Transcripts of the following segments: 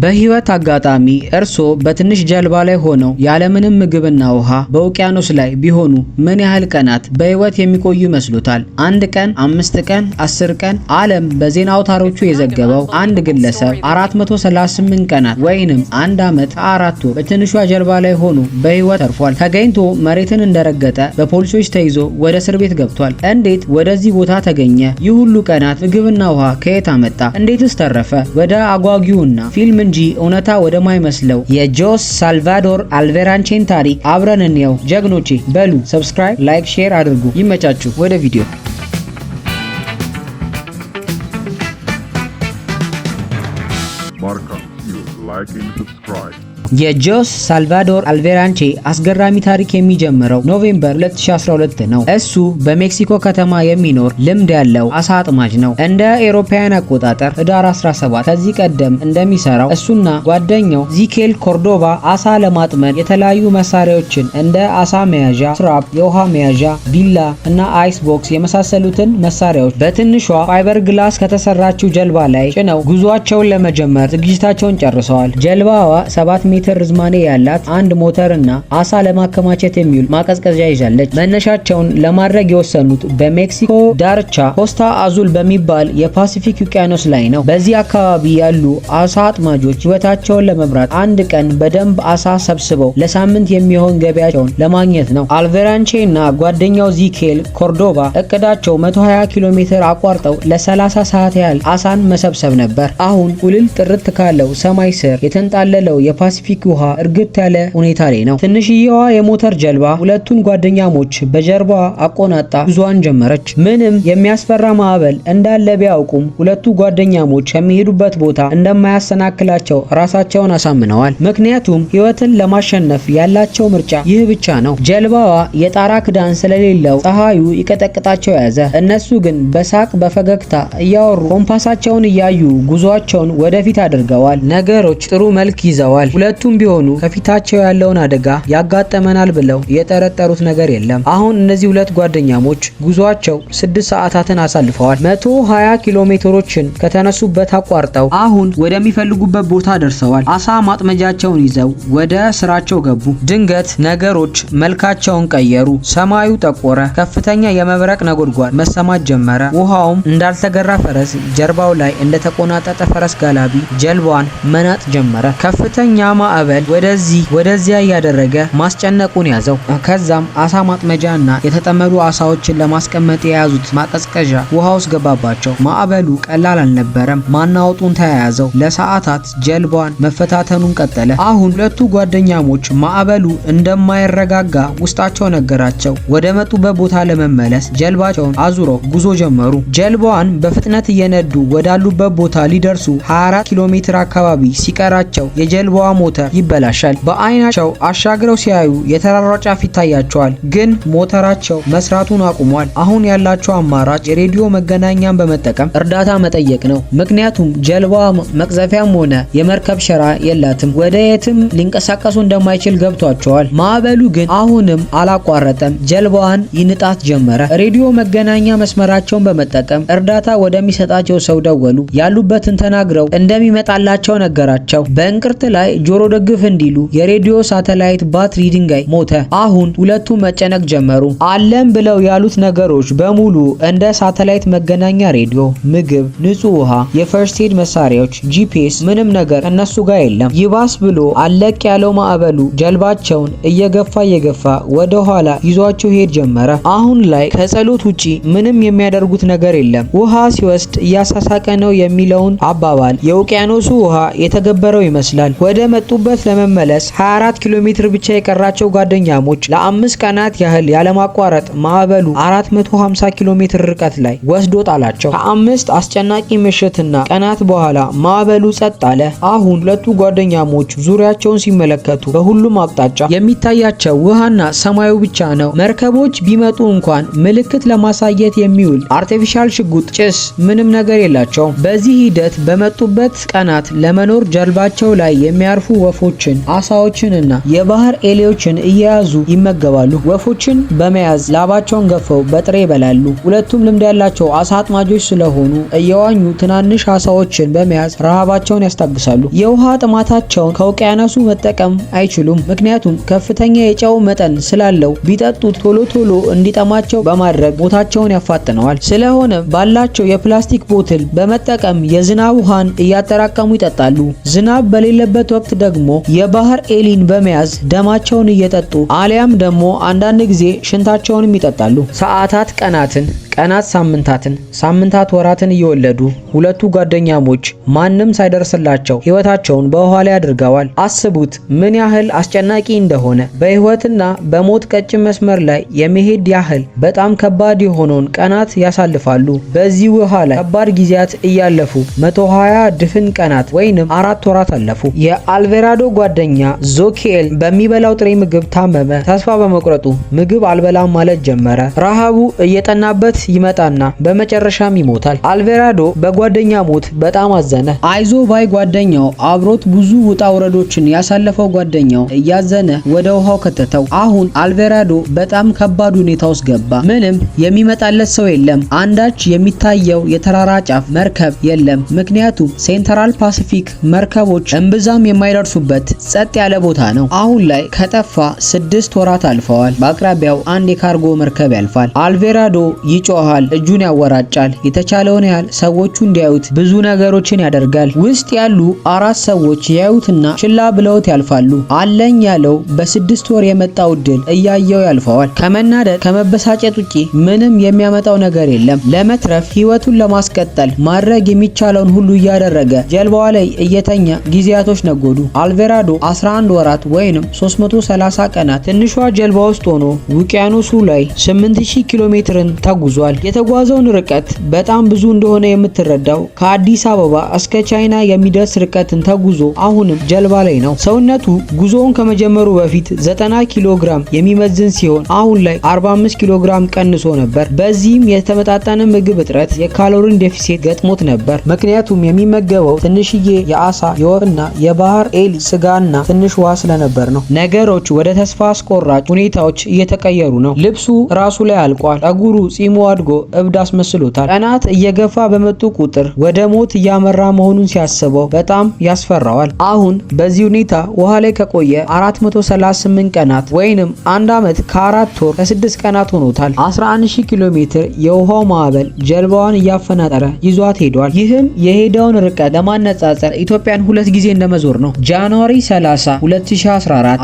በህይወት አጋጣሚ እርሶ በትንሽ ጀልባ ላይ ሆነው ያለምንም ምግብና ውሃ በውቅያኖስ ላይ ቢሆኑ ምን ያህል ቀናት በህይወት የሚቆዩ ይመስሉታል? አንድ ቀን፣ 5 ቀን፣ 10 ቀን? ዓለም በዜና አውታሮቹ የዘገበው አንድ ግለሰብ 438 ቀናት ወይንም 1 ዓመት ከ4 ወር በትንሿ ጀልባ ላይ ሆኖ በህይወት ተርፏል። ተገኝቶ መሬትን እንደረገጠ በፖሊሶች ተይዞ ወደ እስር ቤት ገብቷል። እንዴት ወደዚህ ቦታ ተገኘ? ይህ ሁሉ ቀናት ምግብና ውሃ ከየት አመጣ? እንዴትስ ተረፈ? ወደ አጓጊውና ፊልም እንጂ እውነታ ወደማይመስለው የጆስ ሳልቫዶር አልቬራንቼን ታሪክ አብረን እንየው። ጀግኖቼ በሉ ሰብስክራይብ፣ ላይክ፣ ሼር አድርጉ። ይመቻችሁ። ወደ ቪዲዮ የጆስ ሳልቫዶር አልቬራንቼ አስገራሚ ታሪክ የሚጀምረው ኖቬምበር 2012 ነው። እሱ በሜክሲኮ ከተማ የሚኖር ልምድ ያለው አሳ አጥማጅ ነው። እንደ ኤሮፓያን አቆጣጠር ህዳር 17 ከዚህ ቀደም እንደሚሰራው እሱና ጓደኛው ዚኬል ኮርዶባ አሳ ለማጥመድ የተለያዩ መሳሪያዎችን እንደ አሳ መያዣ ትራፕ፣ የውሃ መያዣ፣ ቢላ እና አይስ ቦክስ የመሳሰሉትን መሳሪያዎች በትንሿ ፋይበር ግላስ ከተሰራችው ጀልባ ላይ ጭነው ጉዟቸውን ለመጀመር ዝግጅታቸውን ጨርሰዋል። ጀልባዋ 7 ሜትር ርዝማኔ ያላት አንድ ሞተርና አሳ ለማከማቸት የሚውል ማቀዝቀዣ ይዛለች። መነሻቸውን ለማድረግ የወሰኑት በሜክሲኮ ዳርቻ ኮስታ አዙል በሚባል የፓሲፊክ ውቅያኖስ ላይ ነው። በዚህ አካባቢ ያሉ አሳ አጥማጆች ህይወታቸውን ለመምራት አንድ ቀን በደንብ አሳ ሰብስበው ለሳምንት የሚሆን ገበያቸውን ለማግኘት ነው። አልቬራንቼ እና ጓደኛው ዚኬል ኮርዶባ እቅዳቸው 120 ኪሎ ሜትር አቋርጠው ለ30 ሰዓት ያህል አሳን መሰብሰብ ነበር። አሁን ኩልል ጥርት ካለው ሰማይ ስር የተንጣለለው የፓሲፊክ ውሃ እርግጥ ያለ ሁኔታ ላይ ነው። ትንሽዬዋ የሞተር ጀልባ ሁለቱን ጓደኛሞች በጀርባዋ አቆናጣ ጉዟን ጀመረች። ምንም የሚያስፈራ ማዕበል እንዳለ ቢያውቁም ሁለቱ ጓደኛሞች የሚሄዱበት ቦታ እንደማያሰናክላቸው ራሳቸውን አሳምነዋል። ምክንያቱም ህይወትን ለማሸነፍ ያላቸው ምርጫ ይህ ብቻ ነው። ጀልባዋ የጣራ ክዳን ስለሌለው ፀሐዩ ይቀጠቅጣቸው ያዘ። እነሱ ግን በሳቅ በፈገግታ እያወሩ ኮምፓሳቸውን እያዩ ጉዟቸውን ወደፊት አድርገዋል። ነገሮች ጥሩ መልክ ይዘዋል። ሁለቱም ቢሆኑ ከፊታቸው ያለውን አደጋ ያጋጠመናል ብለው የጠረጠሩት ነገር የለም። አሁን እነዚህ ሁለት ጓደኛሞች ጉዟቸው 6 ሰዓታትን አሳልፈዋል። 120 ኪሎ ሜትሮችን ከተነሱበት አቋርጠው አሁን ወደሚፈልጉበት ቦታ ደርሰዋል። አሳ ማጥመጃቸውን ይዘው ወደ ስራቸው ገቡ። ድንገት ነገሮች መልካቸውን ቀየሩ። ሰማዩ ጠቆረ። ከፍተኛ የመብረቅ ነጎድጓድ መሰማት ጀመረ። ውሃውም እንዳልተገራ ፈረስ ጀርባው ላይ እንደተቆናጠጠ ፈረስ ጋላቢ ጀልባዋን መናጥ ጀመረ። ከፍተኛ ማዕበል ወደዚያ እያደረገ ማስጨነቁን ያዘው። ከዛም አሳ ማጥመጃና የተጠመዱ አሳዎችን ለማስቀመጥ የያዙት ማቀዝቀዣ ውሃ ውስጥ ገባባቸው። ማዕበሉ ቀላል አልነበረም። ማናወጡን ተያያዘው። ለሰዓታት ጀልባዋን መፈታተኑን ቀጠለ። አሁን ሁለቱ ጓደኛሞች ማዕበሉ እንደማይረጋጋ ውስጣቸው ነገራቸው። ወደ መጡበት ቦታ ለመመለስ ጀልባቸውን አዙረው ጉዞ ጀመሩ። ጀልባዋን በፍጥነት እየነዱ ወዳሉበት ቦታ ሊደርሱ 24 ኪሎ ሜትር አካባቢ ሲቀራቸው የጀልባዋ ሞተር ይበላሻል። በአይናቸው አሻግረው ሲያዩ የተራራው ጫፍ ይታያቸዋል፣ ግን ሞተራቸው መስራቱን አቁሟል። አሁን ያላቸው አማራጭ የሬዲዮ መገናኛን በመጠቀም እርዳታ መጠየቅ ነው። ምክንያቱም ጀልባዋ መቅዘፊያም ሆነ የመርከብ ሸራ የላትም። ወደ የትም ሊንቀሳቀሱ እንደማይችል ገብቷቸዋል። ማዕበሉ ግን አሁንም አላቋረጠም። ጀልባዋን ይንጣት ጀመረ። ሬዲዮ መገናኛ መስመራቸውን በመጠቀም እርዳታ ወደሚሰጣቸው ሰው ደወሉ። ያሉበትን ተናግረው እንደሚመጣላቸው ነገራቸው። በእንቅርት ላይ ጆሮ ደግፍ እንዲሉ የሬዲዮ ሳተላይት ባትሪ ድንጋይ ሞተ። አሁን ሁለቱ መጨነቅ ጀመሩ። አለም ብለው ያሉት ነገሮች በሙሉ እንደ ሳተላይት መገናኛ፣ ሬዲዮ፣ ምግብ፣ ንጹህ ውሃ፣ የፈርስት ኤድ መሳሪያዎች፣ ጂፒኤስ ምንም ነገር እነሱ ጋር የለም። ይባስ ብሎ አለቅ ያለው ማዕበሉ ጀልባቸውን እየገፋ ወደ ኋላ ይዟቸው ሄድ ጀመረ። አሁን ላይ ከጸሎት ውጪ ምንም የሚያደርጉት ነገር የለም። ውሃ ሲወስድ እያሳሳቀ ነው የሚለውን አባባል የውቅያኖሱ ውሃ የተገበረው ይመስላል። ወደ መጡበት ለመመለስ 24 ኪሎ ሜትር ብቻ የቀራቸው ጓደኛሞች ለ5 ቀናት ያህል ያለማቋረጥ ማዕበሉ 450 ኪሎ ሜትር ርቀት ላይ ወስዶ ጣላቸው። ከ5 አስጨናቂ ምሽትና ቀናት በኋላ ማዕበሉ ጸጥ አለ። አሁን ሁለቱ ጓደኛሞች ዙሪያቸውን ሲመለከቱ በሁሉም አቅጣጫ የሚታያቸው ውሃና ሰማዩ ብቻ ነው። መርከቦች ቢመጡ እንኳን ምልክት ለማሳየት የሚውል አርቲፊሻል ሽጉጥ፣ ጭስ ምንም ነገር የላቸውም። በዚህ ሂደት በመጡበት ቀናት ለመኖር ጀልባቸው ላይ የሚያርፉ ወፎችን፣ አሳዎችንና የባህር ኤሌዎችን እየያዙ ይመገባሉ። ወፎችን በመያዝ ላባቸውን ገፈው በጥሬ ይበላሉ። ሁለቱም ልምድ ያላቸው አሳ አጥማጆች ስለሆኑ እየዋኙ ትናንሽ አሳዎችን በመያዝ ረሃባቸውን ያስታግሳሉ። የውሃ ጥማታቸውን ከውቅያኖሱ መጠቀም አይችሉም፣ ምክንያቱም ከፍተኛ የጨው መጠን ስላለው ቢጠጡት ቶሎ ቶሎ እንዲጠማቸው በማድረግ ሞታቸውን ያፋጥነዋል። ስለሆነ ባላቸው የፕላስቲክ ቦትል በመጠቀም የዝናብ ውሃን እያጠራቀሙ ይጠጣሉ። ዝናብ በሌለበት ወቅት ደግሞ የባህር ኤሊን በመያዝ ደማቸውን እየጠጡ አሊያም ደግሞ አንዳንድ ጊዜ ሽንታቸውንም ይጠጣሉ። ሰዓታት ቀናትን፣ ቀናት ሳምንታትን፣ ሳምንታት ወራትን እየወለዱ ሁለቱ ጓደኛሞች ማንም ሳይደርስላቸው ህይወታቸውን በውሃ ላይ አድርገዋል። አስቡት ምን ያህል አስጨናቂ እንደሆነ። በህይወትና በሞት ቀጭን መስመር ላይ የመሄድ ያህል በጣም ከባድ የሆነውን ቀናት ያሳልፋሉ። በዚህ ውሃ ላይ ከባድ ጊዜያት እያለፉ 120 ድፍን ቀናት ወይንም 4 ወራት አለፉ። የአልቬራዶ ጓደኛ ዞኪኤል በሚበላው ጥሬ ምግብ ታመመ። ተስፋ በመቁረጡ ምግብ አልበላም ማለት ጀመረ። ረሃቡ እየጠናበት ይመጣና በመጨረሻም ይሞታል። አልቬራዶ በጓደኛ ሞት በጣም አዘነ። አይዞ ባይ ጓደኛው አብሮት ብዙ ውጣ ውረዶችን ያሳለፈው ጓደኛው እያዘነ ወደ ውሃው ከተተው። አሁን አልቬራዶ በጣም ከባድ ሁኔታ ውስጥ ገባ። ምንም የሚመጣለት ሰው የለም። አንዳች የሚታየው የተራራ ጫፍ መርከብ የለም፣ ምክንያቱም ሴንትራል ፓሲፊክ መርከቦች እምብዛም የማይደርሱበት ጸጥ ያለ ቦታ ነው። አሁን ላይ ከጠፋ 6 ወራት አልፈዋል። በአቅራቢያው አንድ የካርጎ መርከብ ያልፋል። አልቬራዶ ይጮሃል፣ እጁን ያወራጫል። የተቻለውን ያህል ሰዎቹ እንዲያዩት ብዙ ነገሮችን ያደርጋል። ውስጥ ያሉ 4 ሰዎች ያዩትና ችላ ብለውት ያልፋሉ። አለኝ ያለው በ6 ወር የመጣው ድል እያየው ያልፈዋል። ከመናደድ ከመበሳጨት ውጪ ምንም የሚያመጣው ነገር የለም። ለመትረፍ ህይወቱን ለማስቀጠል ማድረግ የሚቻለውን ሁሉ እያደረገ ጀልባዋ ላይ እየተኛ ጊዜያቶች ነጎዱ። አልቬራዶ 11 ወራት ወይንም 330 ቀናት ትንሿ ጀልባ ውስጥ ሆኖ ውቅያኖሱ ላይ 8000 ኪሎ ሜትርን ተጉዟል። የተጓዘውን ርቀት በጣም ብዙ እንደሆነ የምትረዳው ከአዲስ አበባ እስከ ቻይና የሚደርስ ርቀትን ተጉዞ አሁንም ጀልባ ላይ ነው። ሰውነቱ ጉዞውን ከመጀመሩ በፊት 90 ኪሎ ግራም የሚመዝን ሲሆን አሁን ላይ 45 ኪሎ ግራም ቀንሶ ነበር። በዚህም የተመጣጠነ ምግብ እጥረት የካሎሪን ዴፊሲት ገጥሞት ነበር። ምክንያቱም የሚመገበው ትንሽዬ የአሳ የወፍና የባህር ኤሊ ስጋና ትንሽ ውሃ ስለነበር ነው። ነገሮች ወደ ተስፋ አስቆራጭ ሁኔታዎች እየተቀየሩ ነው። ልብሱ ራሱ ላይ አልቋል። ጸጉሩ ጺሙ አድጎ እብድ አስመስሎታል። ቀናት እየገፋ በመጡ ቁጥር ወደ ሞት እያመራ መሆኑን ሲያስበው በጣም ያስፈራዋል። አሁን በዚህ ሁኔታ ውሃ ላይ ከቆየ 438 ቀናት ወይንም 1 ዓመት ከ4 ወር ከ6 ቀናት ሆኖታል። 11000 ኪሎ ሜትር የውሃው ማዕበል ጀልባዋን እያፈናጠረ ይዟት ሄዷል። ይህም የሄደውን ርቀት ለማነጻጸር ኢትዮጵያን 2 ጊዜ እንደመዞር ነው። ጃንዋሪ 30 2014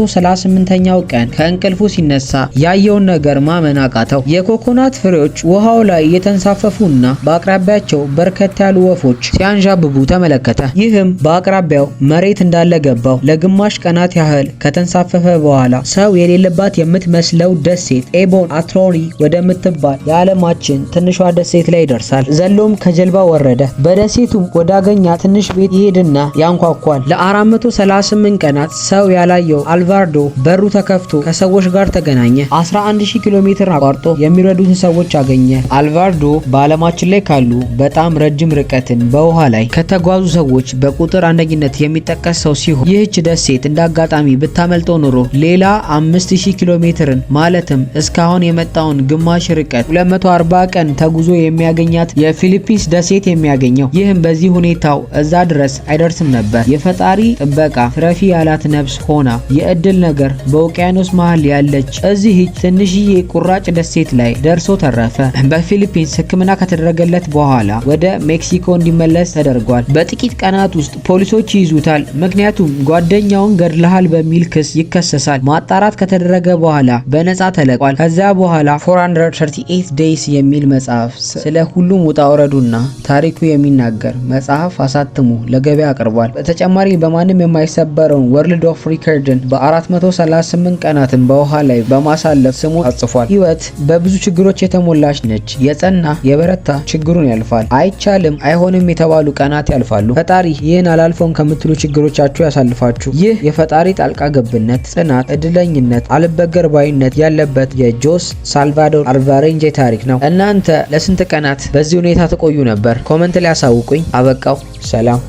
438ኛው ቀን ከእንቅልፉ ሲነሳ ያየውን ነገር ማመን አቃተው። የኮኮናት ፍሬዎች ውሃው ላይ የተንሳፈፉና በአቅራቢያቸው በርከት ያሉ ወፎች ሲያንዣብቡ ተመለከተ። ይህም በአቅራቢያው መሬት እንዳለ ገባው። ለግማሽ ቀናት ያህል ከተንሳፈፈ በኋላ ሰው የሌለባት የምትመስለው ደሴት ኤቦን አትሮኒ ወደምትባል የዓለማችን ትንሿ ደሴት ላይ ይደርሳል። ዘሎም ከጀልባ ወረደ። በደሴቱም ወዳገኛ ትንሽ ቤት ይሄድና ያንኳኳል። ለ438 ቀናት ሰው ያላየው አልቫርዶ በሩ ተከፍቶ ከሰዎች ጋር ተገናኘ። 11000 ኪሎ ሜትር አቋርጦ የሚረዱትን ሰዎች አገኘ። አልቫርዶ በዓለማችን ላይ ካሉ በጣም ረጅም ርቀትን በውሃ ላይ ከተጓዙ ሰዎች በቁጥር አንደኝነት የሚጠቀስ ሰው ሲሆን ይህች ደሴት እንዳጋጣሚ ብታመልጠው ኖሮ ሌላ 5000 ኪሎ ሜትርን ማለትም እስካሁን የመጣውን ግማሽ ርቀት 240 ቀን ተጉዞ የሚያገኛት የፊሊፒንስ ደሴት የሚያገኘው። ይህም በዚህ ሁኔታው እዛ ድረስ አይደርስም ነበር። የፈጣሪ ጥበቃ ትረፊ ያላት ነፍስ ሆና የእድል ነገር በውቅያኖስ መሃል ያለች እዚህ ትንሽዬ ቁራጭ ደሴት ላይ ደርሶ ተረፈ። በፊሊፒንስ ሕክምና ከተደረገለት በኋላ ወደ ሜክሲኮ እንዲመለስ ተደርጓል። በጥቂት ቀናት ውስጥ ፖሊሶች ይይዙታል። ምክንያቱም ጓደኛውን ገድለሃል በሚል ክስ ይከሰሳል። ማጣራት ከተደረገ በኋላ በነፃ ተለቋል። ከዚያ በኋላ 438 days የሚል መጽሐፍ ስለ ሁሉም ውጣ ውረዱና ታሪኩ የሚናገር መጽሐፍ አሳትሞ ለገበያ አቅርቧል። በተጨማሪ በማንም የማይሰበረውን ወርልድ ኦፍ ሪከርድን በ438 ቀናትን በውሃ ላይ በማሳለፍ ስሙ አጽፏል። ህይወት በብዙ ችግሮች የተሞላች ነች። የጸና የበረታ ችግሩን ያልፋል። አይቻልም አይሆንም የተባሉ ቀናት ያልፋሉ። ፈጣሪ ይህን አላልፈውም ከምትሉ ችግሮቻችሁ ያሳልፋችሁ። ይህ የፈጣሪ ጣልቃ ገብነት፣ ጽናት፣ እድለኝነት፣ አልበገር ባይነት ያለበት የጆስ ሳልቫዶር አልቫሬንጄ ታሪክ ነው። እናንተ ለስንት ቀናት በዚህ ሁኔታ ተቆዩ ነበር? ኮመንት ላይ አሳውቁኝ። አበቃው። ሰላም።